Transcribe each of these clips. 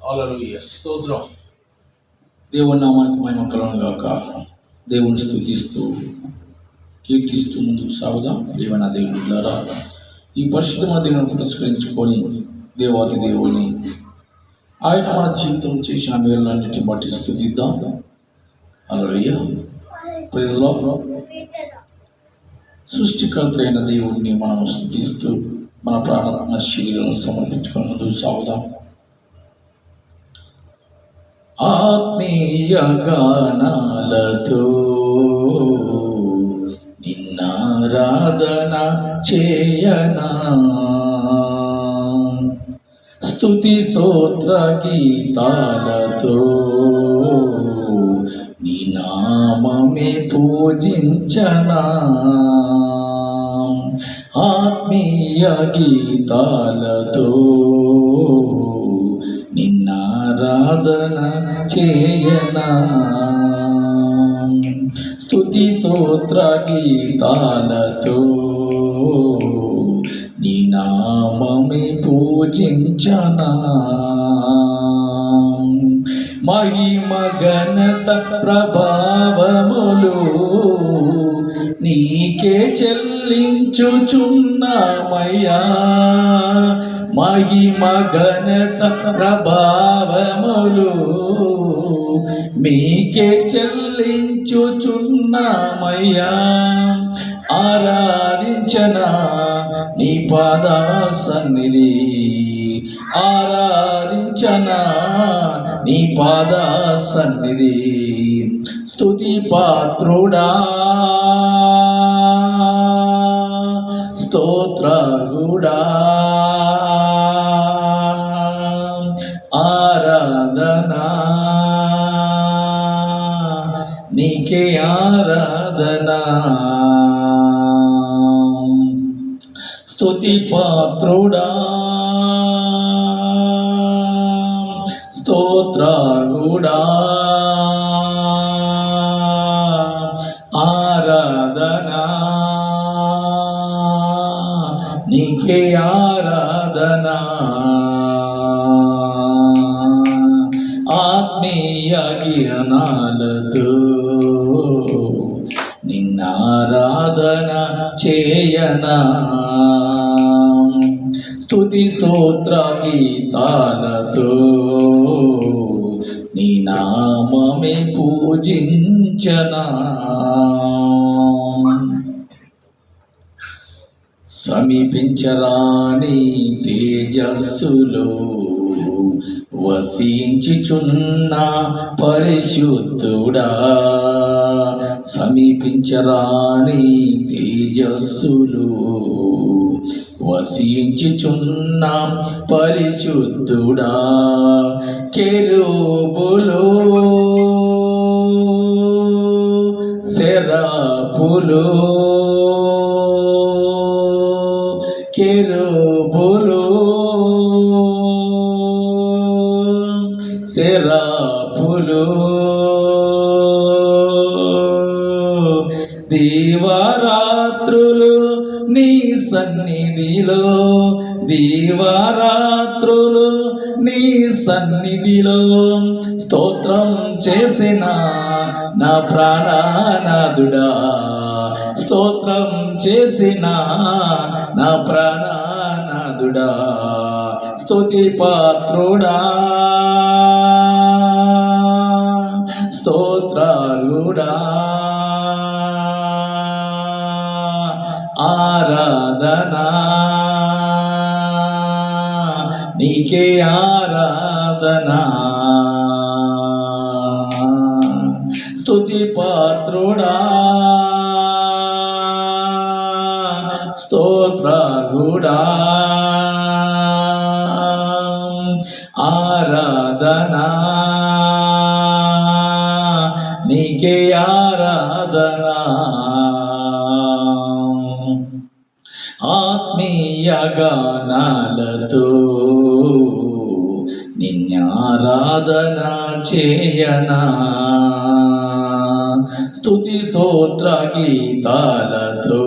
హల్లెలూయా స్తోత్రం. దేవుని నామానికి మహిమ కలుగును గాక. దేవుని స్తుతిస్తూ కీర్తిస్తూ ముందుకు సాగుదాం. ప్రియమైన దేవుని బిడ్డలారా, ఈ పరిశుద్ధమైన దేవుని పురస్కరించుకొని దేవాతి దేవుని ఆయన మన జీవితం చేసిన మేలులన్నిటిని బట్టి స్తుతిద్దాం. హల్లెలూయా ప్రైజ్ లార్డ్. సృష్టికర్త అయిన దేవుడిని మనం స్తుతిస్తూ మన ప్రాణ శరీరాలను సమర్పించుకొని ముందుకు సాగుదాం. ఆత్మీయ గానాలతో నిన్నారాధన చేయనా, స్తుతి స్తోత్ర గీతాలతో నీ నామమే పూజించనా. ఆత్మీయ గీతాలతో నిన్నారాధన చేయనా, స్తుతి స్తోత్ర గీతాలతో నీ నామమే పూజించనా. మహిమ ఘనత ప్రభావములు నీకే చెల్లించుచున్నామయ్యా. మహిమ ఘనత ప్రభావములు మీకే చెల్లించుచున్నామయ్యా. ఆరాధించనా నీ పాద సన్నిధి, ఆరాధించనా నీ పాద సన్నిధి. స్తుతి పాత్రుడా స్తోత్రగుడా, ఆరాధనా నీకే ఆరాధనా. స్తుతి పాత్రుడా స్తోత్రగుడా, ఆరాధనా నీకే ఆరాధనా. ఆత్మీయ జ్ఞానాలతో నిన్నారాధన చేయనా, స్తుతి స్తోత్ర గీతాలతో నీ నామమే పూజించనా. సమీపించరాని తేజస్సులో వసించుచున్న పరిశుద్ధుడా, సమీపించరాని తేజస్సులో వసించుచున్న పరిశుద్ధుడా. కెరూబులు సెరాపులు, కెరూబులు సెరాపులు దీవారాత్రులు నీ సన్నిధిలో, దీవారాత్రులు నీ సన్నిధిలో స్తోత్రం చేసిన నా ప్రాణనాథుడా, స్తోత్రం చేసిన నా ప్రాణనాథుడా. స్తుతి పాత్రుడా స్తోత్రగుడా, ఆరాధనా నీకే ఆరాధనా. స్తుతి పాత్రుడా స్తోత్రగుడా, ఆరాధనా నీకే ఆరాధనా. ఆత్మీయ గానాలతో నిన్నారాధన చేయనా, స్తుతి స్తోత్ర గీతాలతో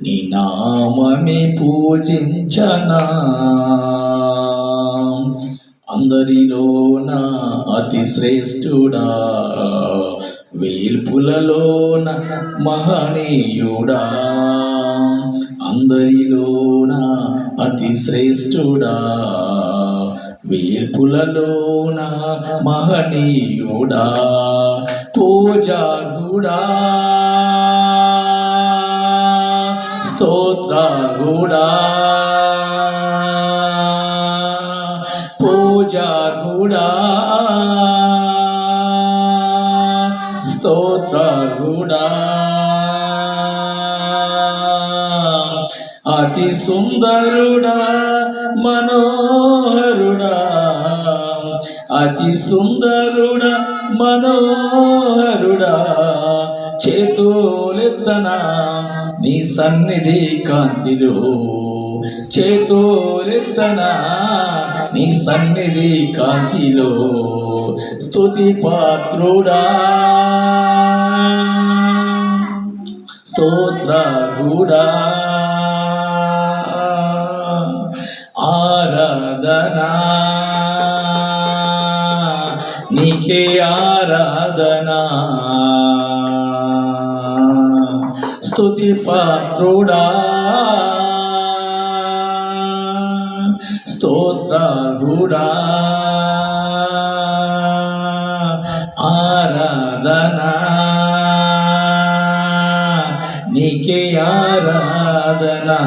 నీ నామమే పూజించనా. అందరిలోన అతి శ్రేష్ఠుడా, వేల్పులలోన మహనీయుడా. అందరిలోన అతి శ్రేష్ఠుడా, వేల్పులలోన మహనీయుడా. పూజార్హుడా, స్తోత్రార్హుడా, పూజార్హుడా, స్తోత్రార్హుడా. అతి సుందరుడా, మనోహరుడా, అతి సుందరుడా, మనోహరుడా. చేతులెత్తనా నీ సన్నిధి కాంతిలో, చేతులెత్తనా నీ సన్నిధి కాంతిలో. స్తుతి పాత్రుడా, స్తోత్రార్హుడా, ఆరాధనా నీకే ఆరాధనా. స్తుతి పాత్రుడా, స్తోత్రార్హుడా, ఆరాధనా నీకే ఆరాధనా.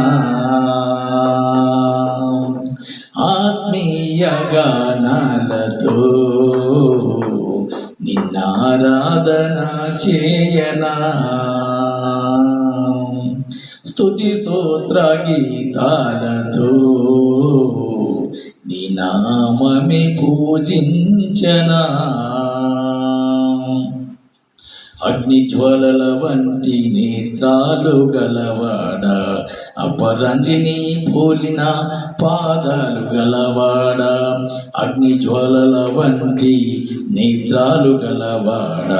ఆత్మీయ గానాలతో నిన్నారాధన చేయనా, స్తుతి స్తోత్ర గీతాలతో నీ నామమే పూజించనా. అగ్ని జ్వాలల వంటి నేత్రాలు గలవాడ, అపరంజిని పోలిన పాదాలు గలవాడ. అగ్ని జ్వాలల వంటి నేత్రాలు గలవాడ,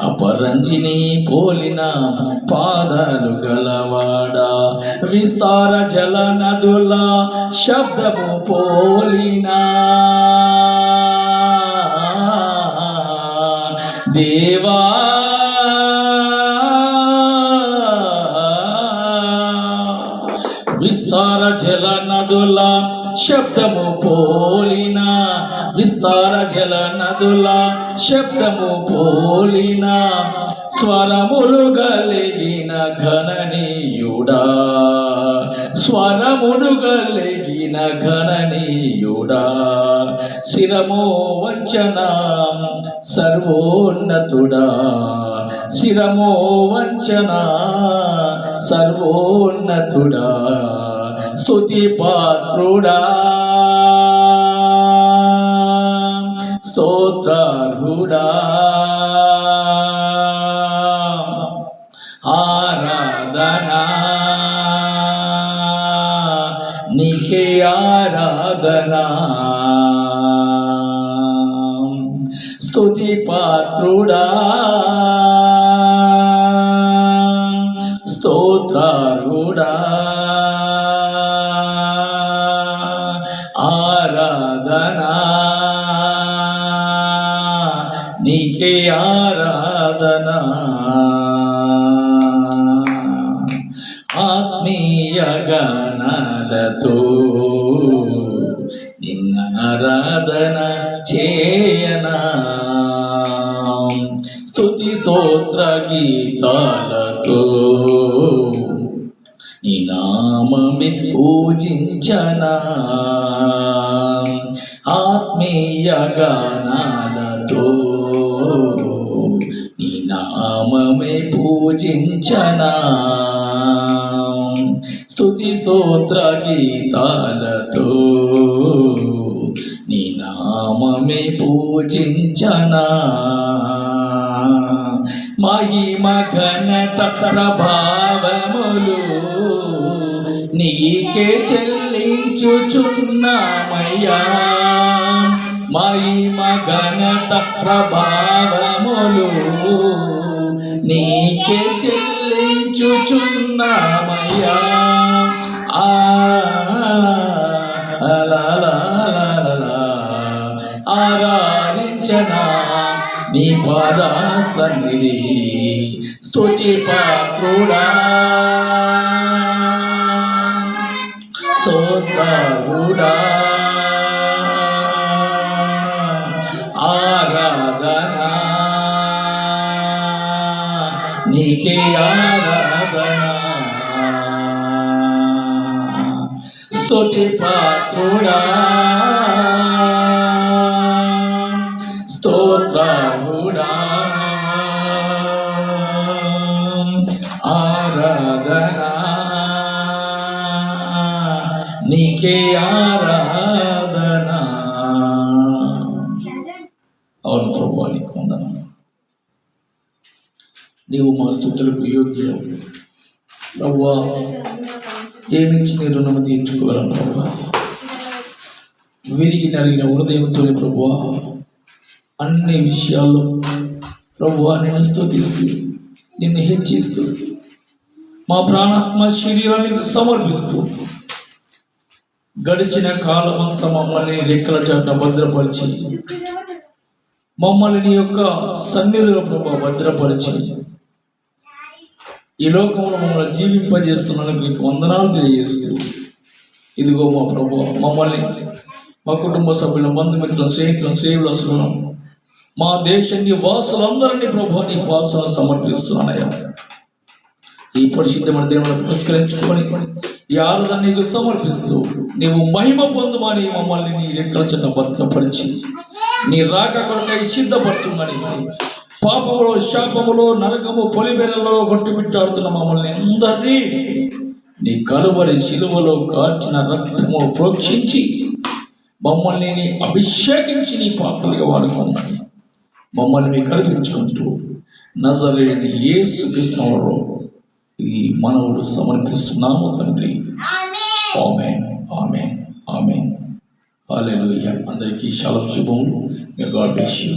అపరంజిని పోలిన పాదాలు గలవాడ. విస్తార జల నదుల శబ్దము పోలిన దేవా, విస్తార జల నదుల శబ్దము పోలిన, విస్తార జల నదుల శబ్దము పోలిన. స్వరములు కలిగిన ఘననీయుడా, స్వరములు కలిగిన ఘననీయుడా. శిరము వంచన సర్వోన్నతుడా, శిరము వంచన సర్వోన్నతుడా. స్తుతి పాత్రుడా, స్తోత్రార్హుడా, ఆరాధనా నీకే ఆరాధనా. స్తుతి పాత్రుడా, స్తోత్రార్హుడా, ఆరాధనా నీకే ఆరాధనా. ఆత్మీయ గానాలతో నిన్న ఆరాధన చేయనా, స్తుతి స్తోత్ర గీతాలతో నీ నామమే పూజించనా. ఆత్మీయ గానాలతో నీ నామమే పూజించనా. స్తుతి స్తోత్ర గీతాలతో నీ నామమే పూజించనా. మహిమ ఘనత ప్రభావములు నీకే చెల్లించుచున్నామయ్యా. మహిమ ఘనత ప్రభావములు నీకే చెల్లించుచున్నామయ్యా. నీ పాద సన్నిధి. స్తుతి పాత్రుడా, స్తోత్రుడా, ఆరాధన నీకే ఆరాధన. స్తుతి పాత్రుడా, స్తోత్రుడా, ఆరాధన నీకే ఆరాధన. అవును ప్రభువా, నీకు వందనాలు. నీవు మా స్తుతులకు యోగ్యుడు ప్రభువా. ఏమిచ్చి నీ రుణము తీర్చుకోగలను ప్రభువా. విరిగి నలిగిన హృదయంతోనే ప్రభువా అన్ని విషయాల్లో ప్రభువా నేను స్తుతిస్తూ నిన్ను హెచ్చిస్తూ మా ప్రాణాత్మ శరీరానికి సమర్పిస్తూ గడిచిన కాలమంతా మమ్మల్ని రెక్కల చాటున భద్రపరిచి మమ్మల్ని నీ యొక్క సన్నిధిలో ప్రభువా భద్రపరిచి ఈ లోకంలో మమ్మల్ని జీవింపజేస్తున్నందుకు నీకు వందనాలు తెలియజేస్తూ, ఇదిగో మా ప్రభువా మమ్మల్ని, మా కుటుంబ సభ్యులను, బంధుమిత్రులను, స్నేహితులను, సేవలను, మా దేశ నివాసులందరినీ ప్రభువా నీ పాసులను సమర్పిస్తున్నానయ్యా. ఈ పరిశుద్ధమైన దేవుని పురస్కరించుకొని ఈ ఆరాధన నీకు సమర్పిస్తూ నీవు మహిమ పొందుమని మమ్మల్ని నీ రెక్కల చెంత భద్రపరిచి నీ రాక కొరకై సిద్ధపరచుమని, పాపములో, శాపములో, నరకము, పొలిబెరలో కొట్టుమిట్టాడుతున్న మమ్మల్ని అందరినీ నీ కలువరి శిలువలో కార్చిన రక్తము ప్రోక్షించి మమ్మల్ని నీ అభిషేకించి నీ పాత్రలుగా వాడుకున్నాను. మమ్మల్ని మీకు కల్పించుకుంటూ నజరేయుడైన యేసు క్రీస్తునామములో ఈ మనవులు సమర్పిస్తున్నాము తండ్రి. ఆమేన్, ఆమేన్, ఆమేన్. హల్లెలూయా. అందరికీ షాలోమ్, శుభములు. May God bless you.